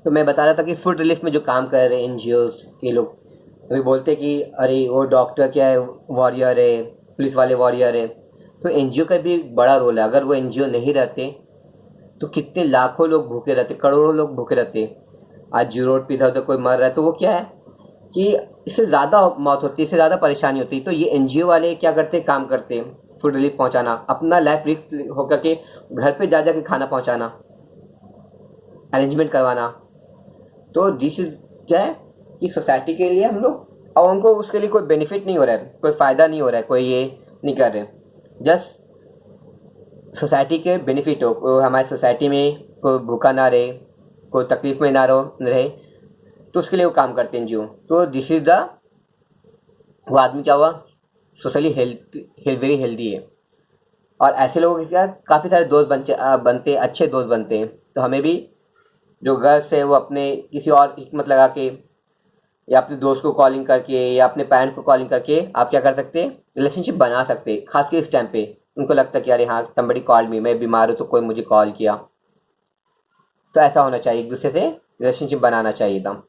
तो मैं बता रहा था कि फूड रिलीफ में जो काम कर रहे हैं एनजीओ के लोग, अभी बोलते कि अरे वो डॉक्टर क्या है, वॉरियर है, पुलिस वाले वॉरियर है। तो एनजीओ का भी बड़ा रोल है। अगर वो एनजीओ नहीं रहते तो कितने लाखों लोग भूखे रहते, करोड़ों लोग भूखे रहते। आज जी रोड पे इधर उधर कोई मर रहा है तो वो क्या है कि इससे ज़्यादा मौत होती है, इससे ज़्यादा परेशानी होती है। तो ये एनजीओ वाले क्या करते, काम करते हैं फूड रिलीफ पहुंचाना, अपना लाइफ रिस्क होकर के घर पे जा जा के खाना पहुंचाना, अरेंजमेंट करवाना। तो दिस इज क्या है कि सोसाइटी के लिए हम लोग, और उनको उसके लिए कोई बेनिफिट नहीं हो रहा है, कोई फ़ायदा नहीं हो रहा है, कोई ये नहीं कर रहे, जस्ट सोसाइटी के बेनिफिट हो, हमारी सोसाइटी में कोई भूखा ना रहे, कोई तकलीफ में ना रहे, तो उसके लिए वो काम करते हैं एनजीओ। तो दिस इज द, वो आदमी क्या हुआ, सोशली हेल्थ, वेरी हेल्दी है। और ऐसे लोगों के साथ काफ़ी सारे दोस्त बनते अच्छे दोस्त बनते हैं। तो हमें भी जो गर्ल्स है वो अपने किसी और हिकमत लगा के, या अपने दोस्त को कॉलिंग करके, या अपने पेरेंट्स को कॉलिंग करके आप क्या कर सकते हैं, रिलेशनशिप बना सकते हैं। खासकर इस टाइम पे उनको लगता है कि अरे हाँ somebody कॉल मी, मैं बीमार हूँ तो कोई मुझे कॉल किया। तो ऐसा होना चाहिए, एक दूसरे से रिलेशनशिप बनाना चाहिए था।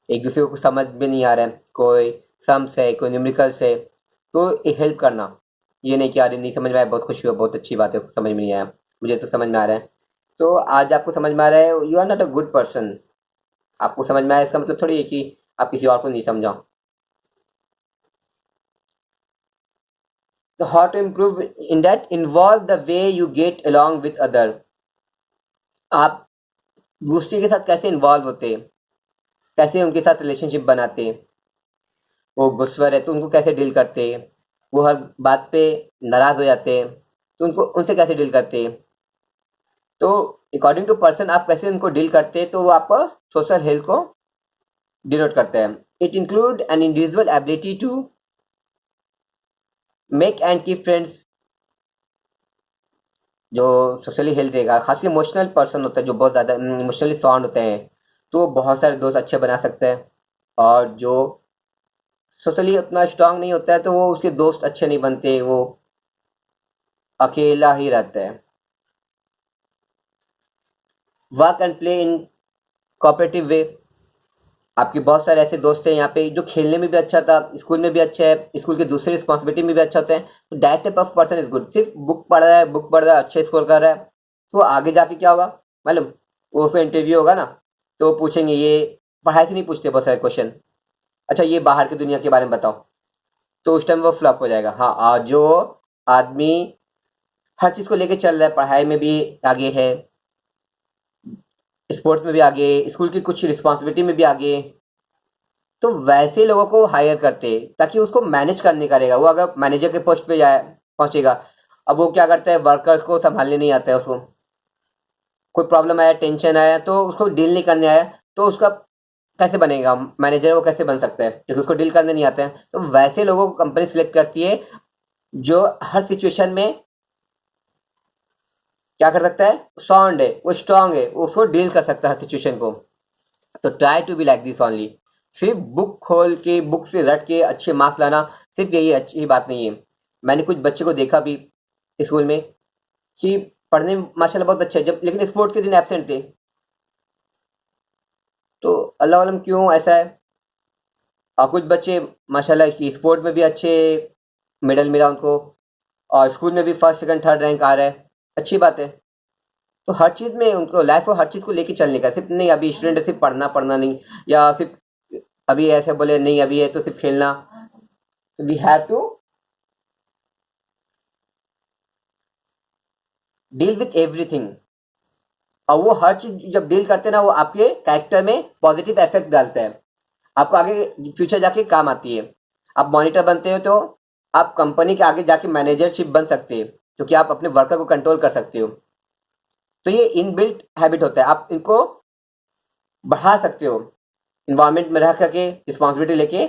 एक दूसरे को कुछ समझ में नहीं आ रहा है, कोई सम्स है, कोई न्यूमेरिकल्स है, तो एक हेल्प करना। ये नहीं कि अरे नहीं समझ में आया, बहुत खुशी हुआ, बहुत अच्छी बात है, समझ में नहीं आया, मुझे तो समझ में आ रहा है। तो आज आपको समझ में आ रहा है, you are not a good person. आपको समझ में आया इसका मतलब थोड़ी है कि आप किसी और को नहीं समझाओ। तो how to improve in that, involve the way you get along with other. आप दूसरे के साथ कैसे इन्वॉल्व होते हैं, कैसे उनके साथ रिलेशनशिप बनाते हैं। वो गुस्वर है तो उनको कैसे डील करते हैं, वो हर बात पे नाराज हो जाते हैं तो उनको, उनसे कैसे डील करते हैं। तो अकॉर्डिंग टू पर्सन आप कैसे उनको डील करते हैं, तो वो आपका सोशल हेल्थ को डिनोट करता है। It include an individual ability to make and keep friends. जो सोशली हेल्थ देगा, खासकर इमोशनल पर्सन होता है, जो बहुत ज़्यादा इमोशनली साउंड होते हैं, तो वो बहुत सारे दोस्त अच्छे बना सकते हैं। और जो सोशली उतना स्ट्रांग नहीं होता है तो वो उसके दोस्त अच्छे नहीं बनते, वो अकेला ही रहता है। Work and play in cooperative way. आपके बहुत सारे ऐसे दोस्त हैं यहाँ पे जो खेलने में भी अच्छा था, स्कूल में भी अच्छा है, स्कूल के दूसरे रिस्पॉन्सिबिलिटी में भी अच्छा होता है। तो that type of person is good. सिर्फ बुक पढ़ रहा है, अच्छे स्कोर कर रहा है, तो आगे जाके क्या होगा मालूम, वो फिर इंटरव्यू होगा ना, तो वो पूछेंगे, ये पढ़ाई से नहीं पूछते बहुत सारे क्वेश्चन, अच्छा ये बाहर की दुनिया के बारे में बताओ, तो उस टाइम वो फ्लॉप हो जाएगा। हाँ, जो आदमी हर चीज़ को लेके चल रहा है, पढ़ाई में भी आगे है, स्पोर्ट्स में भी आगे, स्कूल की कुछ रिस्पॉन्सिबिलिटी में भी आगे, तो वैसे लोगों को हायर करते हैं ताकि उसको मैनेज करने का रहेगा। वो अगर मैनेजर के पोस्ट पे जाए पहुंचेगा, अब वो क्या करता है, वर्कर्स को संभालने नहीं आता है उसको, कोई प्रॉब्लम आया, टेंशन आया तो उसको डील नहीं करने आया, तो उसका कैसे बनेगा मैनेजर, वो कैसे बन सकता है क्योंकि उसको डील करने नहीं आता है। तो वैसे लोगों को कंपनी सिलेक्ट करती है जो हर सिचुएशन में क्या कर सकता है, साउंड है, वो स्ट्रांग है, वो उसको डील कर सकता है हर सिचुएशन को। तो try to be like this only. सिर्फ बुक खोल के, बुक से रट के अच्छे मार्क्स लाना, सिर्फ यही अच्छी बात नहीं है। मैंने कुछ बच्चे को देखा भी स्कूल में कि पढ़ने में माशाल्लाह बहुत अच्छे हैं, जब लेकिन स्पोर्ट्स के दिन एब्सेंट थे। तो अल्लाह आलम क्यों ऐसा है। और कुछ बच्चे माशाल्लाह की स्पोर्ट में भी अच्छे, मेडल मिला उनको, और स्कूल में भी फर्स्ट सेकंड थर्ड रैंक आ रहा है, अच्छी बात है। तो हर चीज़ में उनको लाइफ को, हर चीज़ को लेके चलने का, सिर्फ नहीं अभी स्टूडेंट है सिर्फ पढ़ना पढ़ना नहीं, या सिर्फ अभी ऐसे बोले नहीं अभी है तो सिर्फ खेलना। We have to deal with everything. और वो हर चीज जब डील करते हैं ना, वो आपके कैरेक्टर में पॉजिटिव इफेक्ट डालता है, आपको आगे फ्यूचर जाके काम आती है। आप मॉनिटर बनते हो तो आप कंपनी के आगे जाके मैनेजरशिप बन सकते हो, क्योंकि आप अपने वर्कर को कंट्रोल कर सकते हो। तो ये इनबिल्ट हैबिट होता है, आप इनको बढ़ा सकते हो इन्वायरमेंट में रह करके, रिस्पॉन्सिबिलिटी लेके।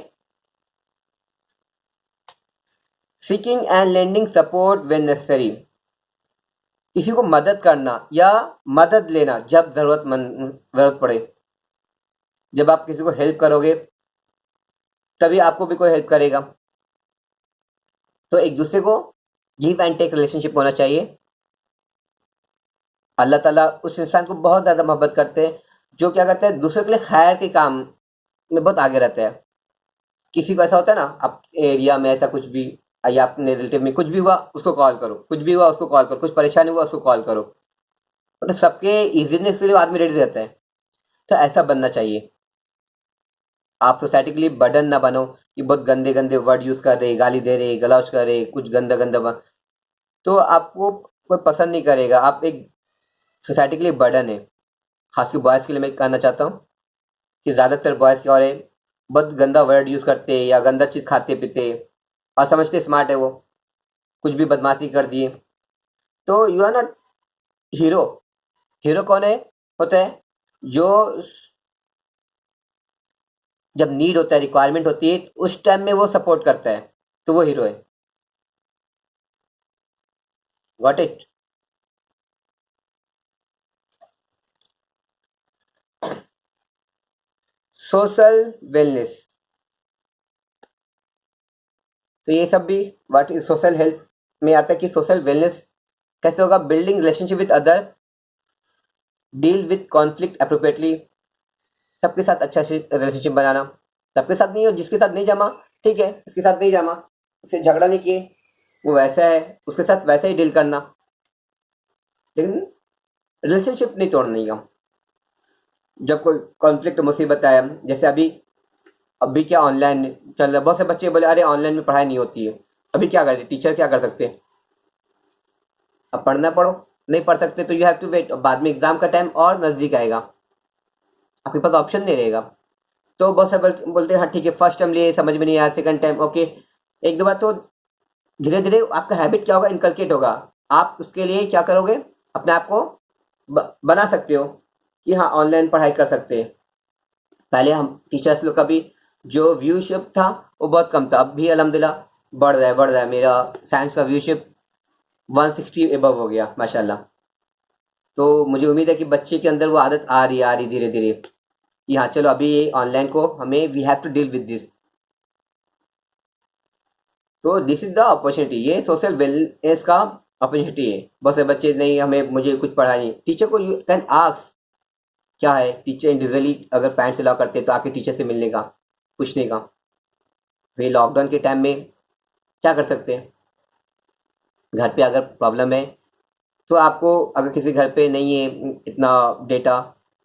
Seeking and lending support when necessary. किसी को मदद करना या मदद लेना जब जरूरत पड़े। जब आप किसी को हेल्प करोगे तभी आपको भी कोई हेल्प करेगा। तो एक दूसरे को गिव एंड टेक रिलेशनशिप होना चाहिए। अल्लाह ताला उस इंसान को बहुत ज़्यादा मोहब्बत करते हैं जो क्या करते हैं दूसरों के लिए खैर के काम में बहुत आगे रहते हैं। किसी को ऐसा होता है ना, आप एरिया में ऐसा कुछ भी, या अपने रिलेटिव में कुछ भी हुआ उसको कॉल करो, कुछ भी हुआ उसको कॉल करो, कुछ परेशानी हुआ उसको कॉल करो, मतलब सबके इजीनेस के लिए आदमी रेडी रहता है। तो ऐसा बनना चाहिए। आप सोसाइटी के लिए बर्डन ना बनो कि बहुत गंदे गंदे वर्ड यूज कर रहे, गाली दे रहे, गलौज कर रहे, कुछ गंदा गंदा तो आपको कोई पसंद नहीं करेगा। आप एक सोसाइटी के लिए बर्डन है। खासकर बॉयज़ के लिए मैं कहना चाहता हूँ कि ज़्यादातर बॉयज़ क्या हो रहे, बहुत गंदा वर्ड यूज़ करते या गंदा चीज़ खाते पीते और समझते स्मार्ट है वो, कुछ भी बदमाशी कर दिए। तो you are not hero. Hero कौन है होता है, जो जब नीड होता है, रिक्वायरमेंट होती है, उस टाइम में वो सपोर्ट करता है, तो वो हीरो है। Got it. सोशल वेलनेस, तो ये सब भी व्हाट इज सोशल हेल्थ में आता है कि सोशल वेलनेस कैसे होगा। Building relationship with other, deal with conflict appropriately, सबके साथ अच्छा रिलेशनशिप बनाना। सबके साथ नहीं हो, जिसके साथ नहीं जमा ठीक है, इसके साथ नहीं जमा, उससे झगड़ा नहीं किए, वो वैसा है उसके साथ वैसे ही डील करना, लेकिन रिलेशनशिप नहीं तोड़नी है। जब कोई कॉन्फ्लिक्ट मुसीबत आया, जैसे अभी क्या ऑनलाइन चल रहा है, बहुत से बच्चे बोले अरे ऑनलाइन में पढ़ाई नहीं होती है। अभी क्या करे टीचर, क्या कर सकते हैं? अब पढ़ना पढ़ो, नहीं पढ़ सकते तो यू हैव टू वेट, बाद में एग्जाम का टाइम और नजदीक आएगा, आपके पास ऑप्शन नहीं रहेगा। तो बहुत से बोलते हैं हाँ ठीक है, फर्स्ट टाइम लिए समझ में नहीं आया, सेकंड टाइम ओके, एक दो बार तो धीरे धीरे आपका हैबिट क्या होगा, इनकलकेट होगा। आप उसके लिए क्या करोगे, अपने आप को बना सकते हो कि हाँ ऑनलाइन पढ़ाई कर सकते हैं। पहले हम टीचर्स लोग का भी जो व्यूशिप था वो बहुत कम था, अब भी अल्हम्दुलिल्लाह बढ़ रहा है। मेरा साइंस का व्यूशिप 160 एबव हो गया माशाल्लाह। तो मुझे उम्मीद है कि बच्चे के अंदर वो आदत आ रही धीरे धीरे कि हाँ चलो अभी ये ऑनलाइन को हमें we have to deal with this. तो दिस इज द अपॉर्चुनिटी, ये सोशल वेलनेस का अपॉर्चुनिटी है। बहुत से बच्चे नहीं, हमें मुझे कुछ पढ़ा नहीं, टीचर को यू कैन आस्क क्या है, टीचर इंडिविजुअली अगर पैरेंट्स अलाउ करते तो आके टीचर से मिलने का, पूछने का। वे लॉकडाउन के टाइम में क्या कर सकते हैं, घर पे अगर प्रॉब्लम है तो आपको, अगर किसी घर पे नहीं है इतना डेटा,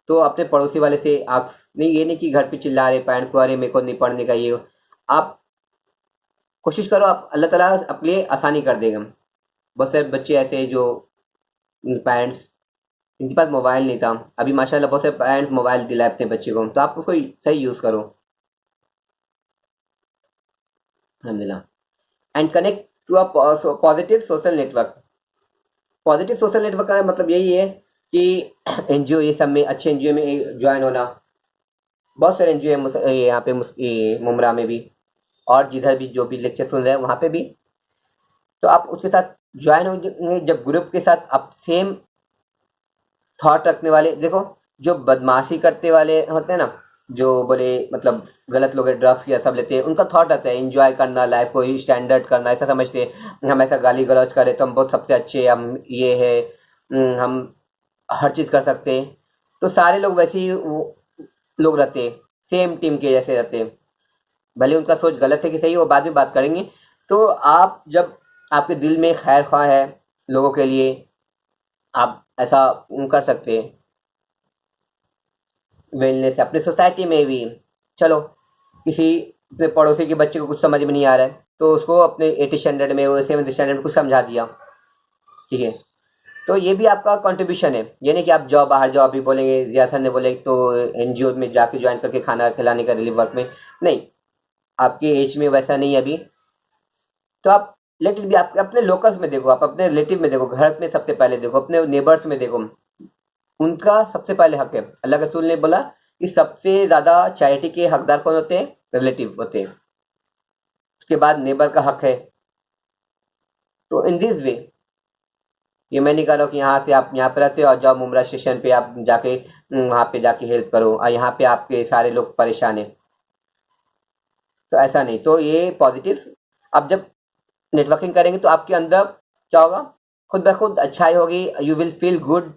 तो अपने पड़ोसी वाले से आस्क, नहीं ये नहीं कि घर पे चिल्ला रहे पैरेंट्स को अरे मेरे को नहीं पढ़ने का ये आप कोशिश करो, आप अल्लाह ताला अपने लिए आसानी कर देगा। बहुत सारे बच्चे ऐसे हैं जो पेरेंट्स, इनके पास मोबाइल नहीं था, अभी माशाल्लाह बहुत से पेरेंट्स मोबाइल दिलाए अपने बच्चे को, तो आप उसको सही यूज़ करो अल्हम्दुलिल्लाह। And connect to a positive social network. Positive social network का मतलब यही है कि एनजीओ, ये सब में अच्छे एनजीओ में ज्वाइन होना। बहुत सारे एनजीओ है यहाँ पे ये मुमरा में भी, और जिधर भी जो भी लेक्चर सुन रहे हैं वहाँ पे भी। तो आप उसके साथ ज्वाइन होंगे जब ग्रुप के साथ आप सेम थॉट रखने वाले, देखो जो बदमाशी करते वाले होते हैं ना, जो बोले मतलब गलत लोग ड्रग्स या सब लेते हैं, उनका थॉट आता है एंजॉय करना, लाइफ को ही स्टैंडर्ड करना, ऐसा समझते हैं हम ऐसा गाली गलौज करें तो हम बहुत सबसे अच्छे, हम ये है, हम हर चीज़ कर सकते हैं। तो सारे लोग वैसे ही लोग रहते हैं, सेम टीम के जैसे रहते हैं, भले उनका सोच गलत है कि सही, वो बाद में बात करेंगे। तो आप जब आपके दिल में खैर ख्वाह है लोगों के लिए, आप ऐसा कर सकते हैं। वेलनेस अपने सोसाइटी में भी, चलो किसी अपने पड़ोसी के बच्चे को कुछ समझ में नहीं आ रहा है तो उसको अपने 8th स्टैंडर्ड में, वो 7th स्टैंडर्ड में कुछ समझा दिया, ठीक है। तो ये भी आपका कंट्रीब्यूशन है, ये नहीं कि आप जाओ बाहर जाओ, अभी बोलेंगे जिया सर ने बोले तो एनजीओ में जाके ज्वाइन करके खाना खिलाने का रिलीफ वर्क में, नहीं, आपके एज में वैसा नहीं है अभी। तो आप लेट इट भी, आप अपने लोकल्स में देखो, आप अपने रिलेटिव में देखो, घर में सबसे पहले देखो, अपने नेबर्स में देखो, उनका सबसे पहले हक है। अल्लाह के रसूल ने बोला कि सबसे ज़्यादा चैरिटी के हकदार कौन होते हैं, रिलेटिव होते हैं, उसके बाद नेबर का हक है। तो इन दिस वे, ये मैं नहीं कह रहा हूँ कि यहाँ से आप यहाँ पे रहते हो और जाओ मुमरा स्टेशन पे आप जाके वहाँ पे जाके हेल्प करो और यहाँ पे आपके सारे लोग परेशान हैं, तो ऐसा नहीं। तो ये पॉजिटिव, आप जब नेटवर्किंग करेंगे तो आपके अंदर क्या होगा, खुद ब खुद अच्छाई होगी, you will feel good,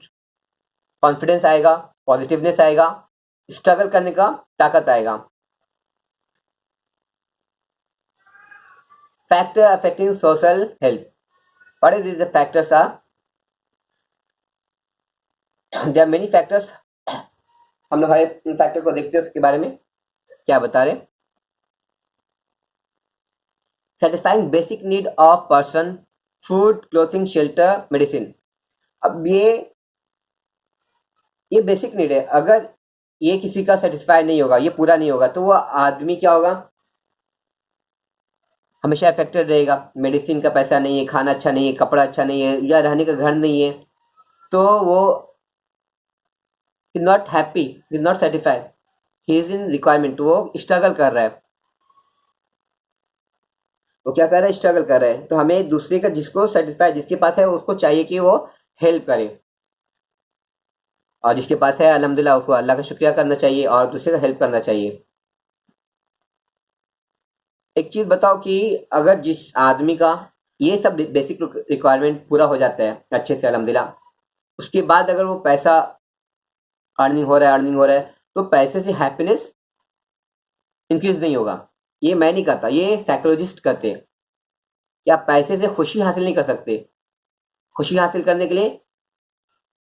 confidence आएगा, पॉजिटिवनेस आएगा, स्ट्रगल करने का ताकत आएगा। Factor affecting social health, what is this factors are, there are many factors. हम लोग हर फैक्टर को देखते हैं, उसके बारे में क्या बता रहे। Satisfying basic need of person, food, clothing, shelter, medicine. अब ये बेसिक नीड है, अगर ये किसी का सेटिस्फाई नहीं होगा, ये पूरा नहीं होगा, तो वो आदमी क्या होगा, हमेशा अफेक्टेड रहेगा। मेडिसिन का पैसा नहीं है, खाना अच्छा नहीं है, कपड़ा अच्छा नहीं है, या रहने का घर नहीं है, तो वो is not happy, is not satisfied, he is in requirement, वो स्ट्रगल कर रहा है। वो क्या कर रहा है, स्ट्रगल कर रहा है। तो हमें दूसरे का, जिसको सेटिस्फाई, जिसके पास है, उसको चाहिए कि वो हेल्प करे, और जिसके पास है अल्हम्दुलिल्लाह उसको अल्लाह का शुक्रिया करना चाहिए और दूसरे का हेल्प करना चाहिए। एक चीज बताओ कि अगर जिस आदमी का ये सब बेसिक रिक्वायरमेंट पूरा हो जाता है अच्छे से अल्हम्दुलिल्लाह, उसके बाद अगर वो पैसा अर्निंग हो रहा है, तो पैसे से हैप्पीनेस इंक्रीज नहीं होगा। ये मैं नहीं कहता, ये साइकोलॉजिस्ट कहते हैं कि आप पैसे से खुशी हासिल नहीं कर सकते। खुशी हासिल करने के लिए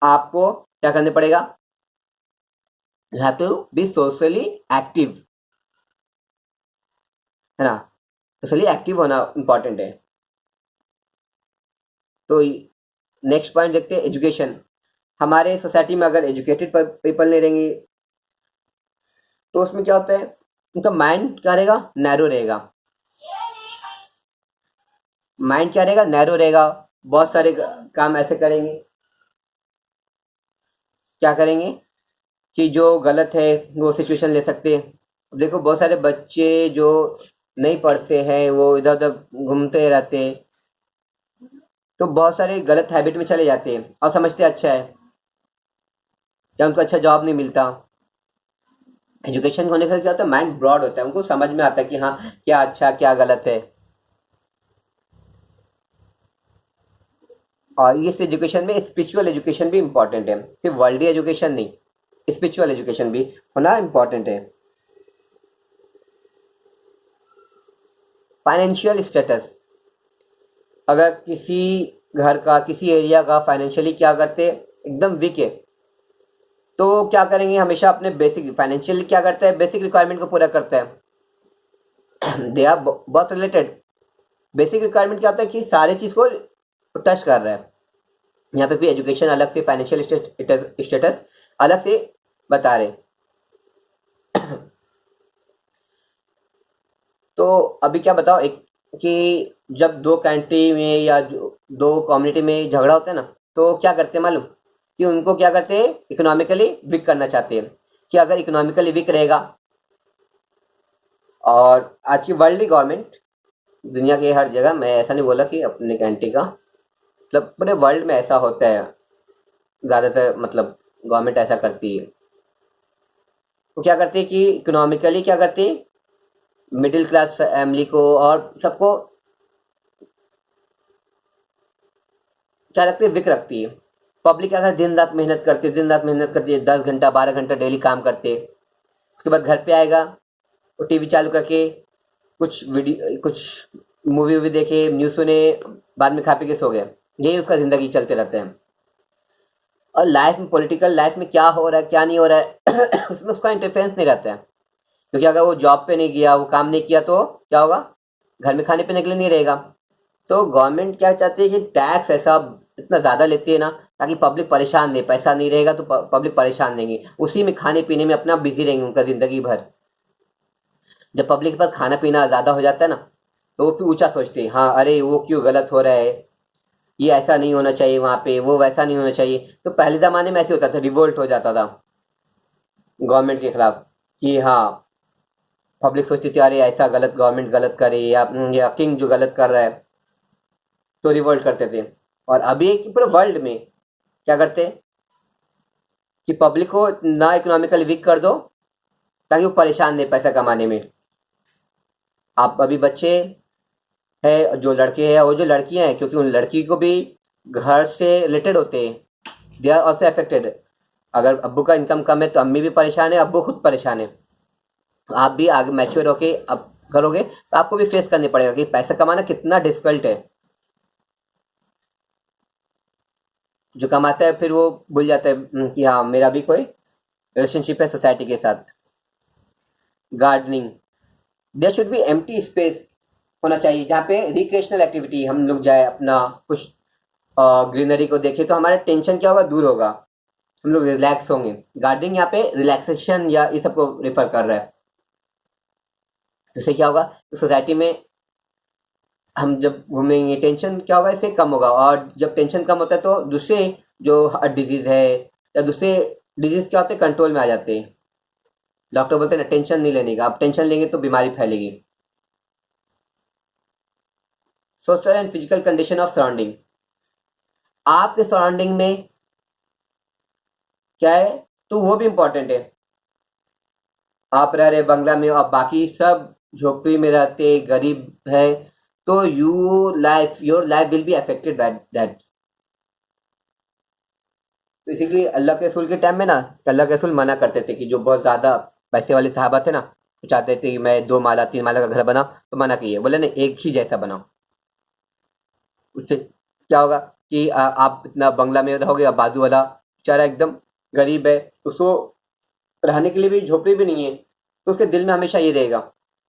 आपको क्या करने पड़ेगा, you have to be socially active, है ना। सोशली एक्टिव होना इंपॉर्टेंट है। तो नेक्स्ट पॉइंट देखते हैं, एजुकेशन। हमारे सोसाइटी में अगर एजुकेटेड पीपल नहीं रहेंगे, तो उसमें क्या होता है, उनका माइंड क्या रहेगा, नैरो रहेगा। माइंड क्या रहेगा, नैरो रहेगा। बहुत सारे काम ऐसे करेंगे, क्या करेंगे कि जो गलत है वो सिचुएशन ले सकते हैं। देखो बहुत सारे बच्चे जो नहीं पढ़ते हैं, वो इधर उधर घूमते रहते हैं, तो बहुत सारे गलत हैबिट में चले जाते हैं और समझते अच्छा है, या उनको अच्छा जॉब नहीं मिलता। एजुकेशन होने से क्या होता है, माइंड ब्रॉड होता है, उनको समझ में आता है कि हाँ क्या अच्छा क्या गलत है। और इस एजुकेशन में स्पिरिचुअल एजुकेशन भी इम्पोर्टेंट है, सिर्फ वर्ल्डली एजुकेशन नहीं, स्पिरिचुअल एजुकेशन भी होना इम्पोर्टेंट है। फाइनेंशियल स्टेटस, अगर किसी घर का, किसी एरिया का फाइनेंशियली क्या करते एकदम वीक है, तो क्या करेंगे, हमेशा अपने बेसिक फाइनेंशियली क्या करता है, बेसिक रिक्वायरमेंट को पूरा करता है। दे आर बहुत रिलेटेड। बेसिक रिक्वायरमेंट क्या होता है कि सारे चीज़ को टच कर रहा है। यहाँ पे भी एजुकेशन अलग से, फाइनेंशियल स्टेटस अलग से बता रहे। तो अभी क्या बताओ, एक कि जब दो कंट्री में या दो कम्युनिटी में झगड़ा होता है ना, तो क्या करते हैं मालूम, कि उनको क्या करते हैं, इकोनॉमिकली वीक करना चाहते हैं। कि अगर इकोनॉमिकली वीक रहेगा, और आज की वर्ल्ड गवर्नमेंट, दुनिया के हर जगह, मैं ऐसा नहीं बोला कि अपने कंट्री का, मतलब पूरे वर्ल्ड में ऐसा होता है ज़्यादातर, मतलब गवर्नमेंट ऐसा करती है। तो क्या करते हैं कि इकोनॉमिकली क्या करते हैं, मिडिल क्लास फैमिली को और सबको क्या रखती है, विक रखती है। पब्लिक अगर दिन रात मेहनत करती है, 10 घंटा 12 घंटा डेली काम करते, उसके बाद घर पे आएगा, वो टीवी चालू करके कुछ मूवी वूवी देखे, न्यूज़ सुने, बाद में खा पी के सो गए। यही उसका ज़िंदगी चलते रहते हैं। और लाइफ में, पॉलिटिकल लाइफ में क्या हो रहा है क्या नहीं हो रहा है उसमें उसका इंटरफेरेंस नहीं रहता है। क्योंकि अगर वो जॉब पे नहीं गया, वो काम नहीं किया, तो क्या होगा, घर में खाने पीने के लिए नहीं रहेगा। तो गवर्नमेंट क्या चाहती है कि टैक्स ऐसा इतना ज़्यादा लेती है ना, ताकि पब्लिक परेशान नहीं, पैसा नहीं रहेगा तो पब्लिक परेशान रहेंगे, उसी में खाने पीने में अपना बिजी रहेंगे उनका ज़िंदगी भर। जब पब्लिक के पास खाना पीना ज़्यादा हो जाता है ना, तो वो फिर ऊंचा सोचते हैं, हाँ अरे वो क्यों गलत हो रहा है, ये ऐसा नहीं होना चाहिए वहाँ पे, वो वैसा नहीं होना चाहिए। तो पहले ज़माने में ऐसे होता था, रिवोल्ट हो जाता था गवर्नमेंट के खिलाफ, कि हाँ पब्लिक सोचती थी अरे ऐसा गलत, गवर्नमेंट गलत करे, या किंग जो गलत कर रहा है, तो रिवोल्ट करते थे। और अभी पूरे वर्ल्ड में क्या करते हैं कि पब्लिक को ना इकोनॉमिकली वीक कर दो, ताकि वो परेशान नहीं पैसा कमाने में। आप अभी बच्चे है, जो लड़के हैं और जो लड़कियां हैं, क्योंकि उन लड़की को भी घर से रिलेटेड होते हैं, दे आर ऑल्सो अफेक्टेड। अगर अब्बू का इनकम कम है तो अम्मी भी परेशान है, अब्बू खुद परेशान है। आप भी आगे मैच्योर होके अब करोगे तो आपको भी फेस करने पड़ेगा कि पैसा कमाना कितना डिफिकल्ट है। जो कमाता है फिर वो भूल जाता है कि हाँ मेरा भी कोई रिलेशनशिप है सोसाइटी के साथ। Gardening, there should be empty space होना चाहिए जहाँ पे रिक्रिएशनल एक्टिविटी हम लोग जाए, अपना कुछ ग्रीनरी को देखें तो हमारा टेंशन क्या होगा, दूर होगा, हम लोग रिलैक्स होंगे। गार्डनिंग यहाँ पे रिलैक्सेशन या ये सबको रेफर कर रहा है। जिससे क्या होगा, सोसाइटी में हम जब घूमेंगे टेंशन क्या होगा, इससे कम होगा। और जब टेंशन कम होता है तो दूसरे जो हार्ट डिजीज है या दूसरे डिजीज क्या होते हैं कंट्रोल में आ जाते हैं। डॉक्टर बोलते हैं ना टेंशन नहीं लेने का, आप टेंशन लेंगे तो बीमारी फैलेगी। Social and physical condition of surrounding, आपके सराउंडिंग में क्या है तो वो भी इम्पोर्टेंट है। आप रह रहे बंगला में और बाकी सब झोपड़ी में रहते गरीब है तो your life will be affected by that. तो इसीलिए अल्लाह के रसूल के टाइम में ना, अल्लाह के रसूल मना करते थे कि जो बहुत ज़्यादा पैसे वाले साहबा थे ना, वो चाहते थे कि मैं 2 माला 3 माला का घर बना, तो मना किए, बोले ना एक ही जैसा बनाओ। उससे क्या होगा कि आप इतना बंगला में रहोगे और बाजू वाला बेचारा एकदम गरीब है, उसको रहने के लिए भी झोपड़ी भी नहीं है, तो उसके दिल में हमेशा ये रहेगा,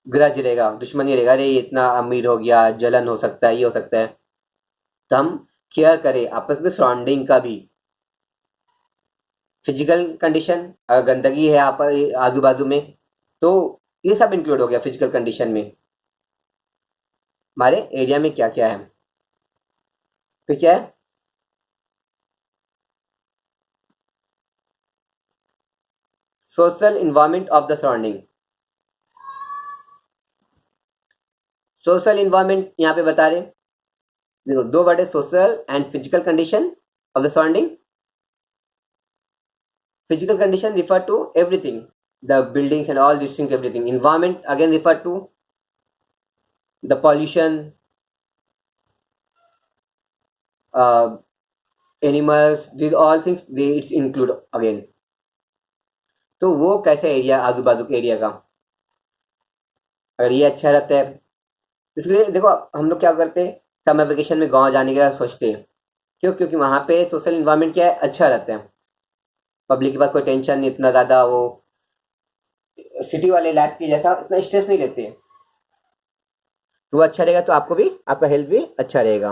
ग्रज रहेगा, दुश्मनी रहेगा, अरे ये इतना अमीर हो गया, जलन हो सकता है, ये हो सकता है। तो हम केयर करें आपस में सराउंडिंग का भी। फिजिकल कंडीशन, अगर गंदगी है आप आजू बाजू में तो ये सब इंक्लूड हो गया फिजिकल कंडीशन में। हमारे एरिया में क्या क्या है, फिर क्या है, social environment of the surrounding. Social environment यहाँ पे बता रहे, देखो 2 वर्ड है, social and physical condition of the surrounding. Physical condition refer to everything, the buildings and all these things, everything. Environment again refer to the pollution, uh, animals, these all things they it's include again. तो वो कैसा area आजू बाजू के area का, अगर ये अच्छा रहता है, इसलिए देखो हम लोग क्या करते हैं समर वेकेशन में गांव जाने का सोचते हैं। क्यों? क्योंकि वहाँ पे सोशल इन्वायरमेंट क्या है, अच्छा रहता है, पब्लिक के पास कोई टेंशन नहीं इतना ज़्यादा, वो सिटी वाले लाइफ की जैसा इतना स्ट्रेस नहीं लेते। तो वो अच्छा रहेगा तो आपको भी, आपका हेल्थ भी अच्छा रहेगा।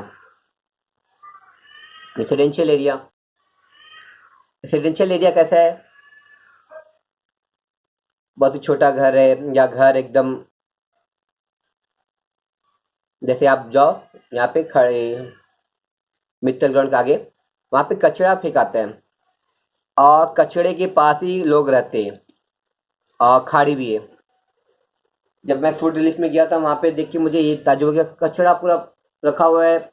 रेसिडेंशियल एरिया, रेसिडेंशियल एरिया कैसा है, बहुत ही छोटा घर है या घर एकदम, जैसे आप जाओ यहाँ पे खड़े मित्तल ग्राउंड के आगे, वहाँ पे कचरा फेंकाते हैं और कचड़े के पास ही लोग रहते हैं और खाड़ी भी है। जब मैं फूड रिलीफ में गया था वहाँ पे देख के मुझे ये ताज्जुब हो गया, कचरा पूरा रखा हुआ है,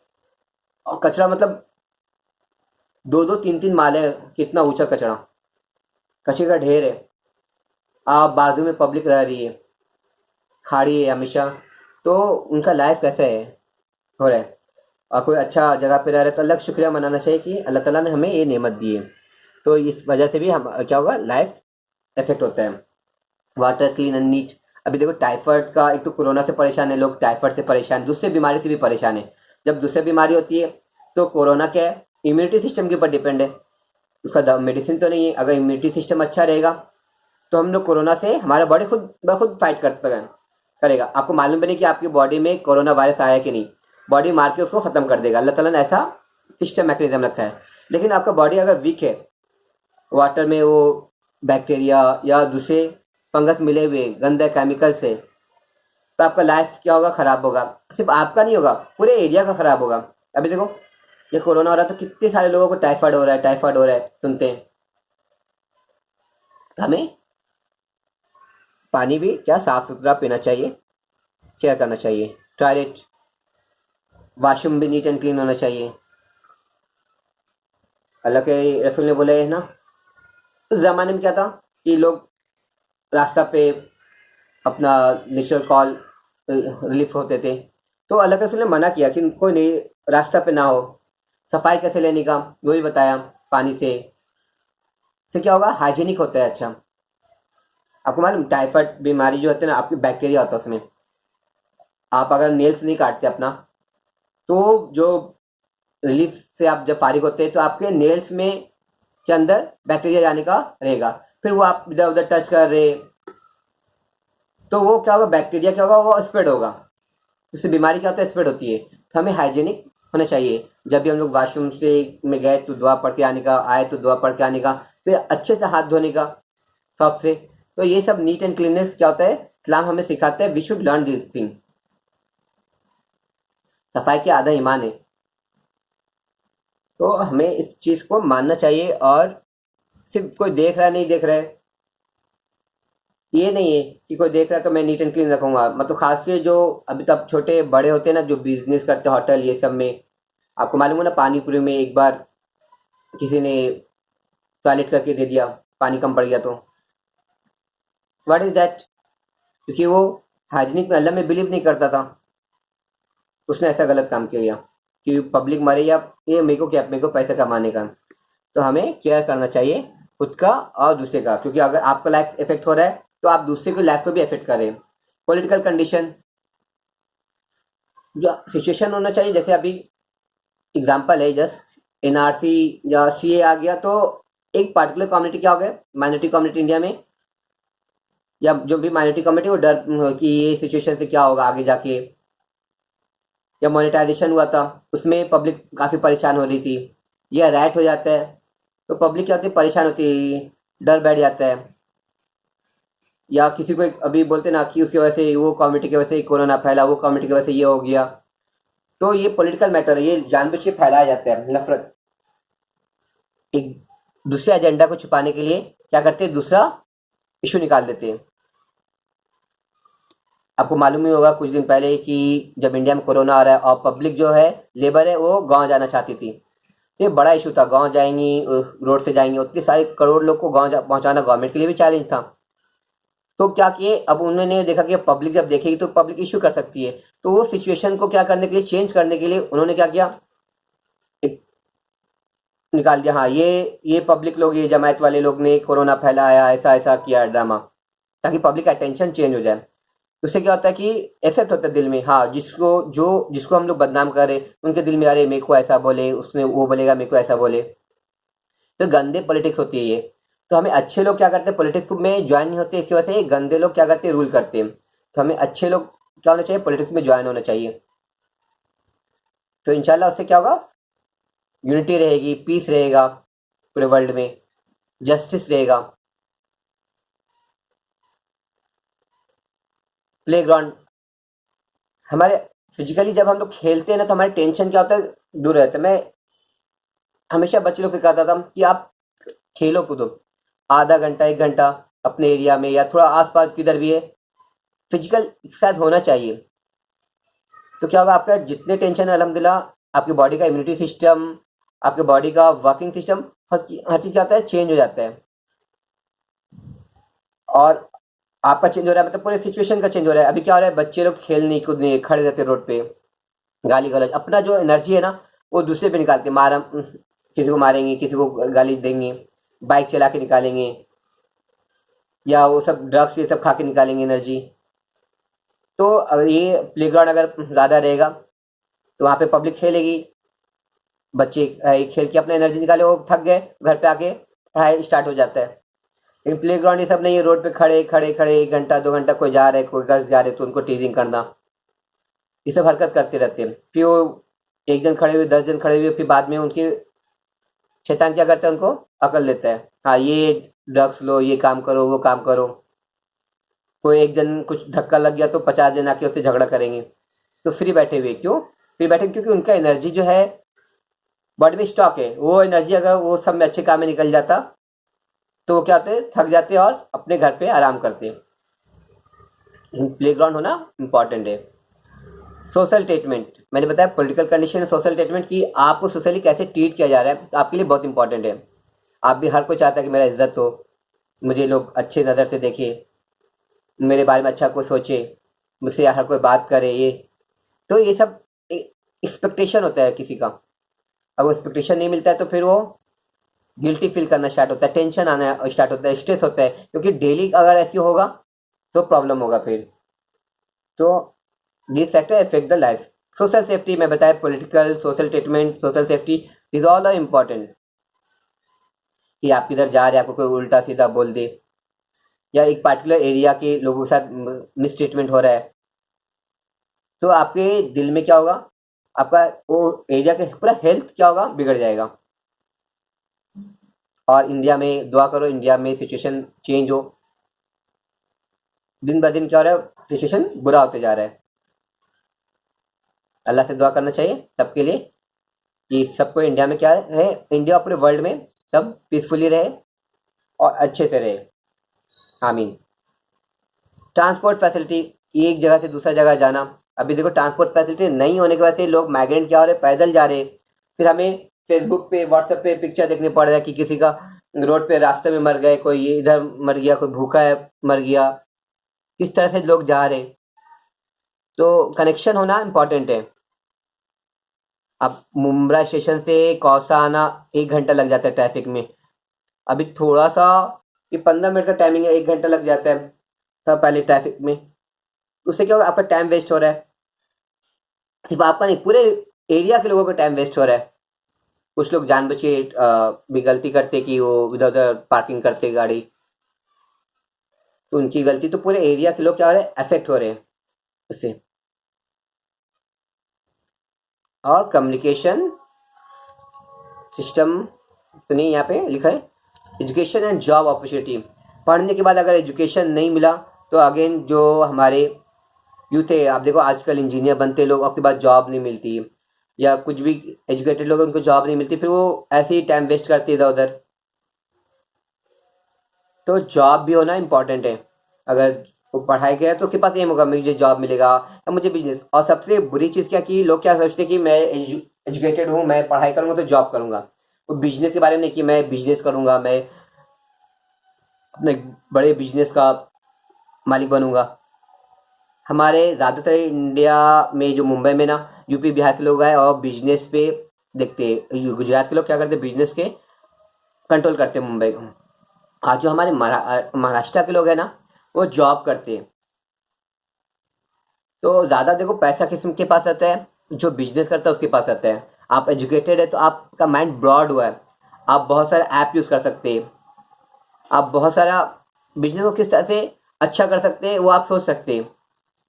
और कचरा मतलब 2-2 3-3 माले, कितना ऊंचा कचरा, कचरे का ढेर है। आप बाजू में पब्लिक रह रही है, खाड़ी है हमेशा, तो उनका लाइफ कैसा है हो रहा है। और कोई अच्छा जगह पे रह रहे तो अल्लाह का शुक्रिया मनाना चाहिए कि अल्लाह ताला ने हमें ये नेमत दी है। तो इस वजह से भी हम क्या होगा, लाइफ इफेक्ट होता है। वाटर क्लीन एंड नीट, अभी देखो टाइफाइड का, एक तो कोरोना से परेशान है लोग, टाइफाइड से परेशान, दूसरे बीमारी से भी परेशान है। जब दूसरी बीमारी होती है तो कोरोना क्या है, इम्यूनिटी सिस्टम के ऊपर डिपेंड है, उसका मेडिसिन तो नहीं है। अगर इम्यूनिटी सिस्टम अच्छा रहेगा तो हम लोग कोरोना से, हमारा बॉडी खुद ब खुद फाइट करेगा। आपको मालूम भी नहीं कि आपकी बॉडी में कोरोना वायरस आया कि नहीं, बॉडी मार के उसको ख़त्म कर देगा। अल्लाह ताला ने ऐसा सिस्टम मैकेनिज्म रखा है। लेकिन आपका बॉडी अगर वीक है, वाटर में वो बैक्टीरिया या दूसरे फंगस मिले हुए गंदे केमिकल से, तो आपका लाइफ क्या होगा, ख़राब होगा। सिर्फ आपका नहीं होगा, पूरे एरिया का ख़राब होगा। अभी देखो ये कोरोना हो रहा है तो कितने सारे लोगों को टाइफाइड हो रहा है, टाइफाइड हो रहा है सुनते हैं। तो हमें पानी भी क्या साफ़ सुथरा पीना चाहिए, केयर करना चाहिए। टॉयलेट वाशरूम भी नीट एंड क्लीन होना चाहिए। अल्लाह के रसूल ने बोला है ना, उस ज़माने में क्या था कि लोग रास्ता पे अपना नेचुरल कॉल रिलीफ होते थे, तो अल्लाह के रसूल ने मना किया कि कोई नहीं रास्ता पे ना हो। सफाई कैसे लेने का वो भी बताया, पानी से इससे क्या होगा, हाइजीनिक होता है। अच्छा, आपको मालूम टाइफाइड बीमारी जो होती है ना, आपकी बैक्टीरिया होता है उसमें। आप अगर नेल्स नहीं काटते अपना, तो जो रिलीफ से आप जब फारिग होते हैं तो आपके नेल्स में के अंदर बैक्टीरिया जाने का रहेगा। फिर वो आप इधर उधर टच कर रहे, तो वो क्या होगा, बैक्टीरिया क्या होगा, वो स्प्रेड होगा। जिससे बीमारी क्या होता है, स्प्रेड होती है। तो हमें हाइजीनिक होना चाहिए। जब भी हम लोग वॉशरूम से में गए तो दुआ पढ़ के आने का, आए तो दुआ पढ़ के आने का, फिर अच्छे से हाथ धोने का साफ से। तो ये सब नीट एंड क्लीननेस क्या होता है, इस्लाम हमें सिखाता है। We should learn this thing. सफाई के आधा ईमान है। तो हमें इस चीज को मानना चाहिए। और सिर्फ कोई देख रहा है नहीं देख रहा है, ये नहीं है कि कोई देख रहा है तो मैं नीट एंड क्लीन रखूंगा। मतलब खास के जो अभी तक छोटे बड़े होते हैं ना, जो बिजनेस करते हैं होटल ये सब में, आपको मालूम है ना, पानी पूरी में एक बार किसी ने टॉयलेट करके दे दिया, पानी कम पड़ गया तो व्हाट इज दैट। क्योंकि वो हाइजीनिक में, अल्लाह में बिलीव नहीं करता था, उसने ऐसा गलत काम किया कि पब्लिक मरे या ये मेरे को क्या, मेरे को पैसा कमाने का। तो हमें केयर करना चाहिए खुद का और दूसरे का, क्योंकि अगर आपका लाइफ इफेक्ट हो रहा है तो आप दूसरे की लाइफ को भी इफेक्ट करें। पॉलिटिकल कंडीशन जो सिचुएशन होना चाहिए, जैसे अभी एग्जांपल है, जस्ट एनआरसी या सीए आ गया तो एक पार्टिकुलर कम्युनिटी क्या हो गया, माइनॉरिटी कम्युनिटी इंडिया में, या जो भी माइनॉरिटी कम्युनिटी, वो डर कि ये सिचुएशन से क्या होगा आगे जाके। या मोनेटाइजेशन हुआ था, उसमें पब्लिक काफ़ी परेशान हो रही थी। या रैट हो जाता है तो पब्लिक क्या होती है, परेशान होती है, डर बैठ जाता है। या किसी को अभी बोलते ना कि उसकी वजह से, वो कम्युनिटी की वजह से कोरोना फैला, वो कम्युनिटी की वजह से ये हो गया। तो ये पॉलिटिकल मैटर है, ये जानबूझ के फैलाया जाता है नफरत। एक दूसरे एजेंडा को छुपाने के लिए क्या करते हैं, दूसरा इशू निकाल देते हैं। आपको मालूम ही होगा कुछ दिन पहले कि जब इंडिया में कोरोना आ रहा है और पब्लिक जो है, लेबर है, वो गांव जाना चाहती थी। ये बड़ा इशू था, गांव जाएंगी, रोड से जाएंगी, उतने सारे करोड़ लोग को गांव पहुंचाना गवर्नमेंट के लिए भी चैलेंज था। तो क्या किए, अब उन्होंने देखा कि पब्लिक जब देखेगी तो पब्लिक इशू कर सकती है। तो वो सिचुएशन को क्या करने के लिए, चेंज करने के लिए उन्होंने क्या किया, एक निकाल दिया, हाँ ये पब्लिक लोग, ये जमायत वाले लोग ने कोरोना फैलाया, ऐसा ऐसा किया ड्रामा, ताकि पब्लिक का अटेंशन चेंज हो जाए। उससे क्या होता है कि इफेक्ट होता है दिल में। हाँ, जिसको हम लोग बदनाम कर रहे हैं, उनके दिल में अरे मेरे को ऐसा बोले, उसने वो बोलेगा मेरे को ऐसा बोले। तो गंदे पॉलिटिक्स होती है ये। तो हमें अच्छे लोग क्या करते हैं, पॉलिटिक्स में ज्वाइन नहीं होते, इसकी वजह से गंदे लोग क्या करते हैं, रूल करते हैं। तो हमें अच्छे लोग क्या होना चाहिए, पॉलिटिक्स में ज्वाइन होना चाहिए। तो इंशाल्लाह उससे क्या होगा, यूनिटी रहेगी, पीस रहेगा पूरे वर्ल्ड में, जस्टिस रहेगा। प्लेग्राउंड हमारे, फिजिकली जब हम लोग खेलते हैं ना, तो हमारे टेंशन क्या होता है, दूर रहता है। मैं हमेशा बच्चे लोग से कहता था कि आप खेलो कूदो, आधा घंटा 1 घंटा अपने एरिया में या थोड़ा आसपास किधर भी है, फिजिकल एक्सरसाइज होना चाहिए। तो क्या होगा, आपका जितने टेंशन है अल्हम्दुलिल्लाह, आपकी बॉडी का इम्यूनिटी सिस्टम, आपके बॉडी का वर्किंग सिस्टम, हर चीज़ क्या होता है, चेंज हो जाता है। और आपका चेंज हो रहा है, मतलब पूरे सिचुएशन का चेंज हो रहा है। अभी क्या हो रहा है, बच्चे लोग खेल नहीं कूद नहीं, खड़े रहते रोड पे, गाली गलौज, अपना जो एनर्जी है ना वो दूसरे पे निकालते, किसी को मारेंगे, किसी को गाली देंगे, बाइक चला के निकालेंगे, या वो सब ड्रग्स ये सब खा के निकालेंगे एनर्जी। तो अगर ये प्लेग्राउंड अगर ज़्यादा रहेगा तो वहाँ पे पब्लिक खेलेगी, बच्चे खेल के अपना एनर्जी निकाले, वो थक गए, घर पे आके पढ़ाई स्टार्ट हो जाता है। लेकिन प्ले ग्राउंड ये सब नहीं है, रोड पे खड़े खड़े खड़े 1 घंटा 2 घंटा, कोई जा रहे कोई घर जा रहे तो उनको टीजिंग करना, ये सब हरकत करते रहते हैं। फिर वो एक जन खड़े हुए, 10 जन खड़े हुए, फिर बाद में उनकी शैतान क्या करता है, उनको अकल देता है, हाँ ये ड्रग्स लो, ये काम करो, वो काम करो। कोई एक जन कुछ धक्का लग गया तो 50 जन आके उससे झगड़ा करेंगे। तो फ्री बैठे हुए क्यों, फ्री बैठे क्योंकि उनका एनर्जी जो है बॉडी में स्टॉक है, वो एनर्जी अगर वो सब में अच्छे काम में निकल जाता तो वो क्या होते, थक जाते और अपने घर पे आराम करते। प्ले ग्राउंड होना इंपॉर्टेंट है। सोशल ट्रीटमेंट, मैंने बताया पॉलिटिकल कंडीशन, सोशल ट्रीटमेंट की आपको सोशली कैसे ट्रीट किया जा रहा है, तो आपके लिए बहुत इंपॉर्टेंट है। आप भी, हर कोई चाहता है कि मेरा इज्जत हो, मुझे लोग अच्छे नज़र से देखे, मेरे बारे में अच्छा कोई सोचे, मुझसे हर कोई बात करे, ये तो ये सब एक्सपेक्टेशन होता है किसी का। अगर एक्सपेक्टेशन नहीं मिलता है तो फिर वो गिल्टी फील करना स्टार्ट होता है, टेंशन आना स्टार्ट होता है, स्ट्रेस होता है, क्योंकि डेली अगर ऐसी होगा तो प्रॉब्लम होगा फिर। तो this factor affect the life. Social safety में बताया, political, social treatment, social safety, this all are important. कि आप किधर जा रहे हैं, आपको कोई उल्टा सीधा बोल दे, या एक पार्टिकुलर एरिया के लोगों के साथ मिस ट्रीटमेंट हो रहा है, तो आपके दिल में क्या होगा, आपका वो एरिया का पूरा हेल्थ क्या होगा, बिगड़ जाएगा। और इंडिया में दुआ करो, इंडिया में सिचुएशन चेंज हो। दिन ब दिन क्या हो रहा है, सिचुएशन बुरा होते जा रहा है। अल्लाह से दुआ करना चाहिए सबके लिए कि सबको इंडिया में क्या है, इंडिया पूरे वर्ल्ड में सब पीसफुली रहे और अच्छे से रहे, आमीन। ट्रांसपोर्ट फैसिलिटी, एक जगह से दूसरा जगह जाना, अभी देखो ट्रांसपोर्ट फैसिलिटी नहीं होने की वजह से लोग माइग्रेंट क्या हो रहे, पैदल जा रहे। फिर हमें फेसबुक पे, व्हाट्सएप पे पिक्चर देखने पड़ रहा है कि किसी का रोड पे रास्ते में मर गए, कोई इधर मर गया, कोई भूखा है मर गया, किस तरह से लोग जा रहे। तो कनेक्शन होना इम्पोर्टेंट है। अब मुंब्रा स्टेशन से कौसा आना 1 घंटा लग जाता है ट्रैफिक में, अभी थोड़ा सा ये 15 मिनट का टाइमिंग है, 1 घंटा लग जाता है तब पहले ट्रैफिक में। उससे क्या होगा, आपका टाइम वेस्ट हो रहा है, सिर्फ आपका नहीं, पूरे एरिया के लोगों का टाइम वेस्ट हो रहा है। कुछ लोग जानबूझ के भी गलती करते कि वो इधर उधर पार्किंग करते गाड़ी, तो उनकी गलती, तो पूरे एरिया के लोग क्या हो रहे हैं, अफेक्ट हो रहे हैं उससे। और कम्युनिकेशन सिस्टम तो नहीं, यहाँ पे लिखा है एजुकेशन एंड जॉब अपॉर्चुनिटी। पढ़ने के बाद अगर एजुकेशन नहीं मिला तो अगेन जो हमारे यूथ है, आप देखो आजकल इंजीनियर बनते लोग, उसके बाद जॉब नहीं मिलती, या कुछ भी एजुकेटेड लोग उनको जॉब नहीं मिलती, फिर वो ऐसे ही टाइम वेस्ट करते इधर उधर। तो जॉब भी होना इम्पोर्टेंट है। अगर वो पढ़ाई किया है तो उसके पास एम होगा मुझे जॉब मिलेगा या मुझे बिजनेस। और सबसे बुरी चीज़ क्या कि लोग क्या सोचते हैं कि मैं एजुकेटेड हूँ, मैं पढ़ाई करूँगा तो जॉब करूँगा, वो बिजनेस के बारे में नहीं कि मैं बिजनेस करूँगा, मैं अपने बड़े बिजनेस का मालिक बनूंगा। हमारे ज़्यादातर इंडिया में जो मुंबई में ना यूपी बिहार के लोग आए और बिजनेस पे देखते हैं, गुजरात के लोग क्या करते हैं, बिजनेस के कंट्रोल करते हैं मुंबई को। आज जो हमारे महाराष्ट्र के लोग हैं ना, वो जॉब करते हैं। तो ज़्यादा देखो पैसा किस्म के पास आता है, जो बिजनेस करता है उसके पास आता है। आप एजुकेटेड है तो आपका माइंड ब्रॉड हुआ है, आप बहुत सारे ऐप यूज़ कर सकते हैं, आप बहुत सारा बिजनेस को किस तरह से अच्छा कर सकते हैं वो आप सोच सकते हैं,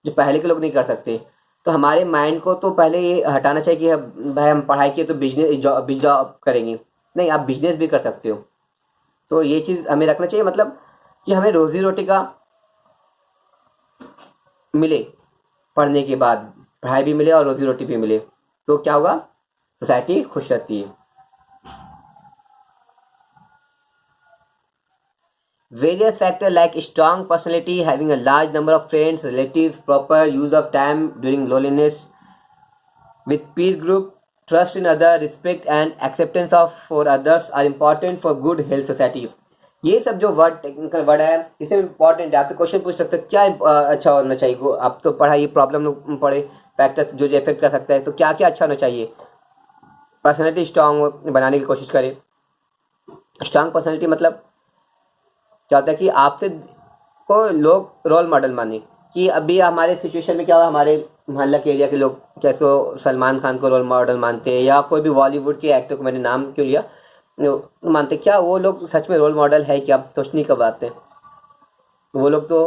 जो पहले के लोग नहीं कर सकते। तो हमारे माइंड को तो पहले ये हटाना चाहिए कि भाई हम पढ़ाई किए तो बिजनेस जॉब करेंगे, नहीं, आप बिजनेस भी कर सकते हो। तो ये चीज़ हमें रखना चाहिए, मतलब कि हमें रोजी रोटी का मिले, पढ़ने के बाद पढ़ाई भी मिले और रोजी रोटी भी मिले, तो क्या होगा, सोसाइटी खुश रहती है। Various factors like strong personality, having a large number of friends, relatives, proper use of time during loneliness, with peer group, trust in other, respect and acceptance of for others are important for good health society. ये सब जो word, technical word है, इससे important है। आपसे question पूछ सकते हैं क्या अच्छा होना चाहिए, आप तो पढ़ाई प्रॉब्लम पढ़े, फैक्टर्स जो जो इफेक्ट कर सकता है, तो क्या क्या अच्छा होना चाहिए। पर्सनैलिटी स्ट्रांग बनाने की कोशिश करें। स्ट्रांग पर्सनैलिटी मतलब क्या होता है कि आपसे को लोग रोल मॉडल माने, कि अभी हमारे सिचुएशन में क्या हुआ, हमारे मोहल्ला के एरिया के लोग क्या इसको सलमान खान को रोल मॉडल मानते हैं, या कोई भी बॉलीवुड के एक्टर को, मैंने नाम क्यों लिया, मानते, क्या वो लोग सच में रोल मॉडल है क्या, सोचने की बात है। वो लोग तो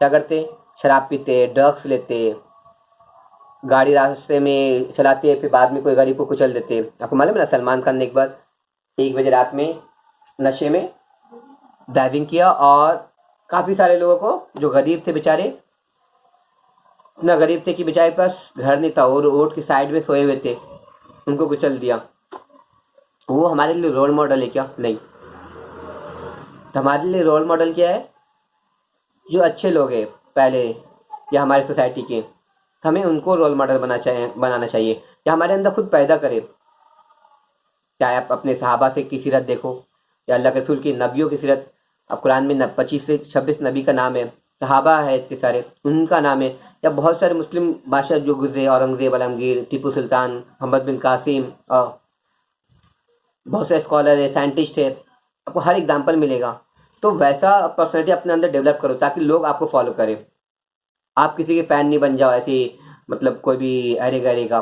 क्या करते, शराब पीते, ड्रग्स लेते, गाड़ी रास्ते में चलाते, फिर बाद में कोई गरीब को कुचल देते। आपको मालूम है ना, सलमान खान ने एक बार 1 बजे रात में नशे में ड्राइविंग किया और काफ़ी सारे लोगों को जो गरीब थे बेचारे, इतना गरीब थे कि बेचारे पास घर नहीं था और रोड की साइड में सोए हुए थे, उनको कुचल दिया। वो हमारे लिए रोल मॉडल है क्या, नहीं। तो हमारे लिए रोल मॉडल क्या है, जो अच्छे लोग हैं पहले या हमारे सोसाइटी के, हमें उनको रोल मॉडल बनाना चाहिए, या हमारे अंदर खुद पैदा करें। चाहे आप अपने सहाबा से की सीरत देखो, या अल्लाह के रसूल की नबियों की सीरत। अब कुरान में 25 से 26 नबी का नाम है, सहाबा है इतने सारे, उनका नाम है। या बहुत सारे मुस्लिम बादशाह जो गुजरे, औरंगजेब, आलमगीर, टीपू सुल्तान, मोहम्मद बिन कासिम, और बहुत सारे स्कॉलर है, साइंटिस्ट है, आपको हर एग्जाम्पल मिलेगा। तो वैसा पर्सनैलिटी अपने अंदर डेवलप करो ताकि लोग आपको फॉलो करें। आप किसी के फैन नहीं बन जाओ ऐसे ही, मतलब कोई भी अरे गरे का।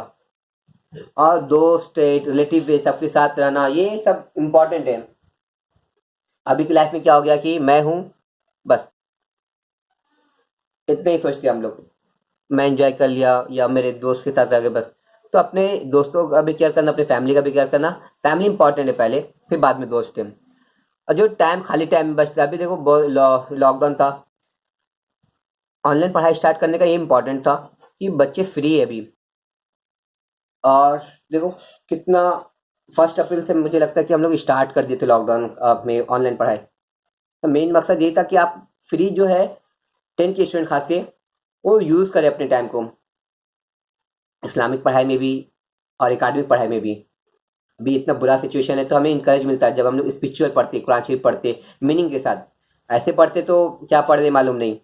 और दोस्त रिलेटिव सबके साथ रहना, ये सब इम्पोर्टेंट है। अभी की लाइफ में क्या हो गया कि मैं हूँ, बस इतना ही सोचते हैं हम लोग। मैं एंजॉय कर लिया या मेरे दोस्त के साथ रह गए बस। तो अपने दोस्तों का भी केयर करना, अपने फैमिली का भी केयर करना। फैमिली इंपॉर्टेंट है पहले, फिर बाद में दोस्त है। और जो टाइम खाली टाइम बचता है, अभी देखो लॉकडाउन था, ऑनलाइन पढ़ाई स्टार्ट करने का ये इंपॉर्टेंट था कि बच्चे फ्री है अभी। और देखो कितना, 1 अप्रैल से मुझे लगता है कि हम लोग स्टार्ट कर दिए थे लॉकडाउन में ऑनलाइन पढ़ाई। तो मेन मकसद ये था कि आप फ्री जो है, 10 के स्टूडेंट खास के, वो यूज़ करें अपने टाइम को, इस्लामिक पढ़ाई में भी और एकेडमिक पढ़ाई में भी। अभी इतना बुरा सिचुएशन है तो हमें इंकरेज मिलता है जब हम लोग स्पिरिचुअल पढ़ते, कुरान शरीफ पढ़ते मीनिंग के साथ। ऐसे पढ़ते तो क्या पढ़ रहे मालूम नहीं,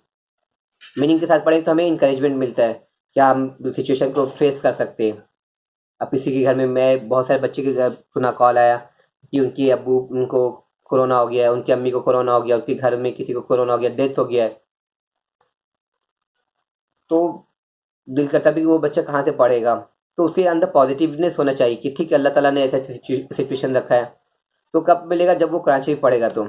मीनिंग के साथ पढ़े तो हमें इंकरेजमेंट मिलता है क्या हम सिचुएशन को फेस कर सकते हैं। अब किसी के घर में, मैं बहुत सारे बच्चे के घर सुना कॉल आया कि उनकी अब्बू उनको कोरोना हो गया है, उनकी अम्मी को कोरोना हो गया, उनके घर में किसी को कोरोना हो गया, डेथ हो गया है। तो दिल करता भी कि वो बच्चा कहाँ से पढ़ेगा। तो उसके अंदर पॉजिटिवनेस होना चाहिए कि ठीक है, अल्लाह ताला ने ऐसा सिचुएशन रखा है। तो कब मिलेगा, जब वो कुरान शरीफ पढ़ेगा। तो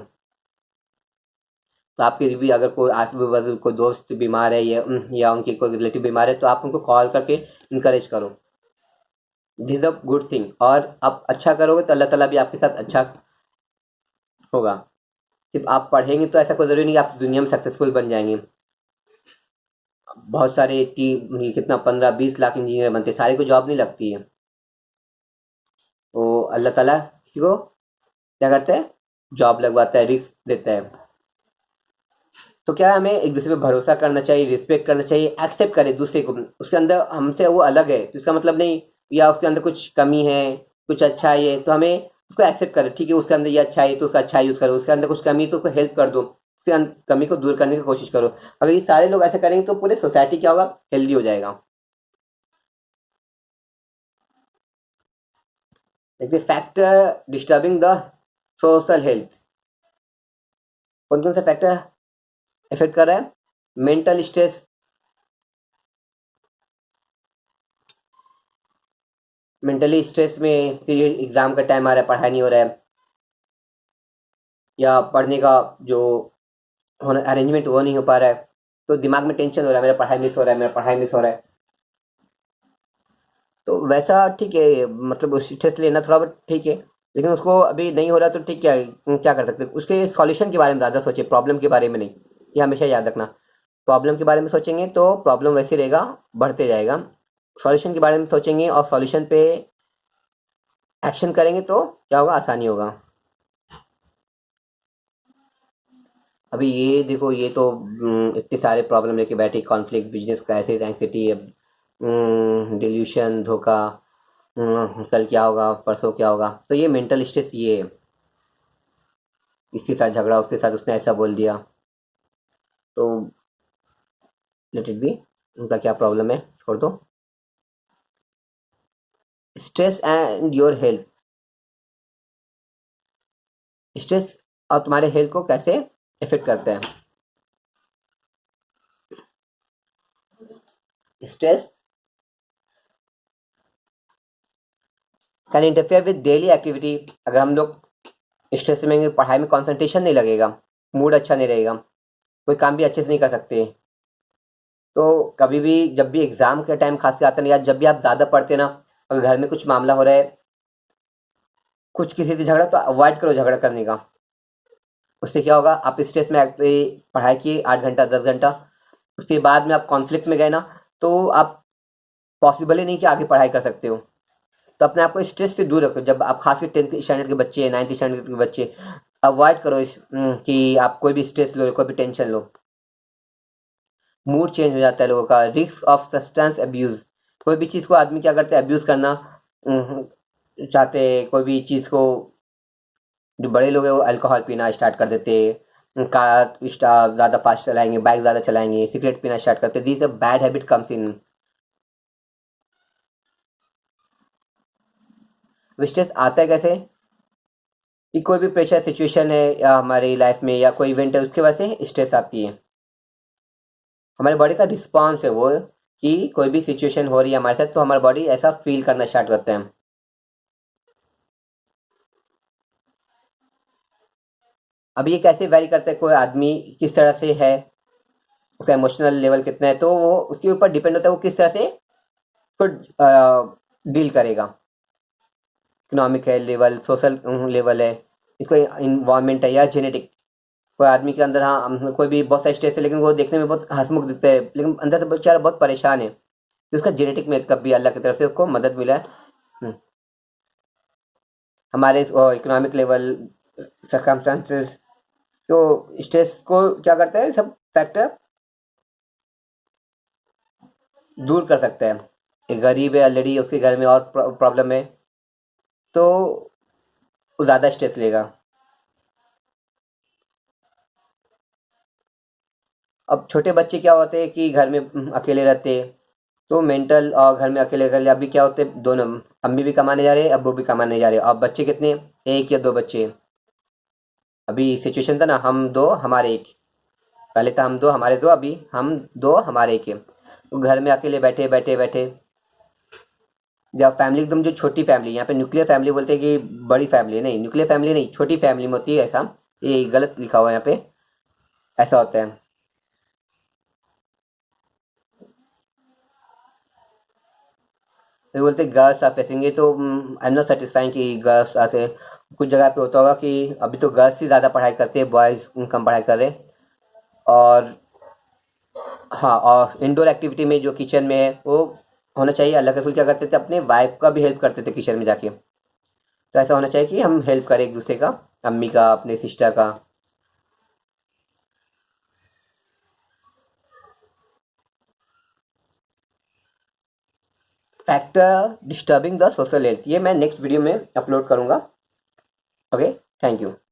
आपके भी अगर कोई आजू बाजू कोई दोस्त बीमार है या उनके कोई रिलेटिव बीमार है, तो आप उनको कॉल करके इंकरेज करो। This is a good thing. और आप अच्छा करोगे तो अल्लाह ताला भी आपके साथ अच्छा होगा। सिर्फ आप पढ़ेंगे तो ऐसा कोई ज़रूरी नहीं कि आप दुनिया में सक्सेसफुल बन जाएंगे। बहुत सारे कि ये कितना 15-20 लाख इंजीनियर बनते हैं, सारे को जॉब नहीं लगती है। तो अल्लाह ताला किसी को क्या करता है, जॉब लगवाता है, रिस्क देता है। तो क्या है, हमें एक दूसरे पे भरोसा करना चाहिए, रिस्पेक्ट करना चाहिए, एक्सेप्ट करें दूसरे को। उसके अंदर हमसे वो अलग है तो इसका मतलब नहीं, या उसके अंदर कुछ कमी है, कुछ अच्छा है, तो हमें उसको एक्सेप्ट करें। ठीक है, उसके अंदर ये अच्छा है तो उसका अच्छा यूज़ करो, उसके अंदर कुछ कमी है तो उसको हेल्प कर दो, उसके कमी को दूर करने की कोशिश करो। अगर ये सारे लोग ऐसा करेंगे तो पूरे सोसाइटी क्या होगा, हेल्दी हो जाएगा। देखिए, factor disturbing the social health, कौन कौन सा फैक्टर इफेक्ट कर रहा है? मेंटल स्ट्रेस, मेंटली स्ट्रेस में से एग्जाम का टाइम आ रहा है, पढ़ाई नहीं हो रहा है, या पढ़ने का जो होना अरेंजमेंट वो नहीं हो पा रहा है, तो दिमाग में टेंशन हो रहा है, मेरा पढ़ाई मिस हो रहा है, मेरा पढ़ाई मिस हो रहा है। तो वैसा ठीक है, मतलब स्ट्रेस लेना थोड़ा बहुत ठीक है, लेकिन उसको अभी नहीं हो रहा तो ठीक, क्या क्या कर सकते हैं, उसके सॉल्यूशन के बारे में ज़्यादा सोचे, प्रॉब्लम के बारे में नहीं। ये हमेशा याद रखना, प्रॉब्लम के बारे में सोचेंगे तो प्रॉब्लम वैसे रहेगा, बढ़ते जाएगा। सॉल्यूशन के बारे में सोचेंगे और सॉल्यूशन पे एक्शन करेंगे तो क्या होगा, आसानी होगा। अभी ये देखो, ये तो इतने सारे प्रॉब्लम लेके बैठे, conflict, business crisis, anxiety, delusion, धोखा, कल क्या होगा, परसों क्या होगा। तो ये मेंटल स्ट्रेस ये है, इसके साथ झगड़ा, उसके साथ उसने ऐसा बोल दिया, तो लेट इट बी, उनका क्या प्रॉब्लम है, छोड़ दो। Stress and your health, stress और तुम्हारे हेल्थ को कैसे इफेक्ट करते हैं? Stress can interfere with daily activity. अगर हम लोग स्ट्रेस में, पढ़ाई में कंसंट्रेशन नहीं लगेगा, मूड अच्छा नहीं रहेगा, कोई काम भी अच्छे से नहीं कर सकते। तो कभी भी जब भी एग्जाम के टाइम खास के आता है, या जब भी आप ज़्यादा पढ़ते ना, अगर घर में कुछ मामला हो रहा है, कुछ किसी से झगड़ा, तो अवॉइड करो झगड़ा करने का। उससे क्या होगा, आप स्ट्रेस में पढ़ाई किए 8 घंटा 10 घंटा, उसके बाद में आप कॉन्फ्लिक्ट में गए ना, तो आप पॉसिबल ही नहीं कि आगे पढ़ाई कर सकते हो। तो अपने आप को स्ट्रेस से दूर रखो। जब आप खास कर 10th स्टैंडर्ड के बच्चे, 9th स्टैंडर्ड के बच्चे, अवॉइड करो कि आप कोई भी स्ट्रेस लो, कोई भी टेंशन लो, मूड चेंज हो जाता है लोगों का। रिस्क ऑफ सब्सटेंस अब्यूज, कोई भी चीज़ को आदमी क्या करते हैं, अब्यूज़ करना चाहते हैं। कोई भी चीज़ को, जो बड़े लोग हैं वो अल्कोहल पीना स्टार्ट कर देते हैं, कार ज़्यादा फास्ट चलाएंगे, बाइक ज़्यादा चलाएंगे, सिगरेट पीना स्टार्ट करते हैं। This a bad habit comes in. Stress आता है कैसे? कि कोई भी प्रेशर सिचुएशन है या हमारी लाइफ में या कोई इवेंट है, उसके वजह से स्ट्रेस आती है। हमारे बॉडी का रिस्पॉन्स है वो, कि कोई भी सिचुएशन हो रही है हमारे साथ तो हमारा बॉडी ऐसा फील करना स्टार्ट करते हैं। अब ये कैसे वैरी करता है, कोई आदमी किस तरह से है, उसका इमोशनल लेवल कितना है, तो वो उसके ऊपर डिपेंड होता है वो किस तरह से उसको डील करेगा। इकोनॉमिक है लेवल, सोशल लेवल है, इसको इन्वायरमेंट है या जेनेटिक। कोई आदमी के अंदर, हाँ कोई भी बहुत सारे स्ट्रेस है लेकिन वो देखने में बहुत हंसमुख दिखता है, लेकिन अंदर से बेचारा बहुत परेशान है, तो उसका जेनेटिक मेकअप भी अल्लाह की तरफ से उसको मदद मिला है। हम्म, हमारे इकोनॉमिक लेवल, सर्कमस्टांसेस, तो स्ट्रेस को क्या करता है, सब फैक्टर दूर कर सकता है। एक गरीब है ऑलरेडी, उसके घर में और प्रॉब्लम है, तो वो ज़्यादा स्ट्रेस लेगा। अब छोटे बच्चे क्या होते हैं कि घर में अकेले रहते हैं, तो मेंटल और घर में अकेले अकेले, अभी क्या होते हैं, दोनों अम्मी भी कमाने जा रहे हैं, अब्बू भी कमाने जा रहे हैं। अब बच्चे कितने, एक या दो बच्चे। अभी सिचुएशन था ना, हम दो हमारे एक, पहले था हम दो हमारे दो, अभी हम दो हमारे एक है। तो घर में अकेले बैठे बैठे बैठे, जब फैमिली एकदम जो छोटी फैमिली, यहाँ पे न्यूक्लियर फैमिली बोलते हैं कि बड़ी फैमिली, नहीं न्यूक्लियर फैमिली नहीं, छोटी फैमिली में होती है ऐसा, ये गलत लिखा हुआ है यहाँ पे, ऐसा होता है। तो बोलते गर्ल्स आप फेसिंगे, तो आई एम नॉट सेटिस्फाइंग कि गर्ल्स ऐसे, कुछ जगह पे होता होगा कि अभी तो गर्ल्स ही ज़्यादा पढ़ाई करते हैं, बॉयज़ कम पढ़ाई कर रहे हैं। और हाँ, और इंडोर एक्टिविटी में जो किचन में है वो होना चाहिए। अल्लाह के रसूल क्या करते थे, अपने वाइफ का भी हेल्प करते थे किचन में जाके। तो ऐसा होना चाहिए कि हम हेल्प करें एक दूसरे का, अम्मी का, अपने सिस्टर का। Factor disturbing the social health, ये मैं नेक्स्ट वीडियो में अपलोड करूँगा। Okay, thank you.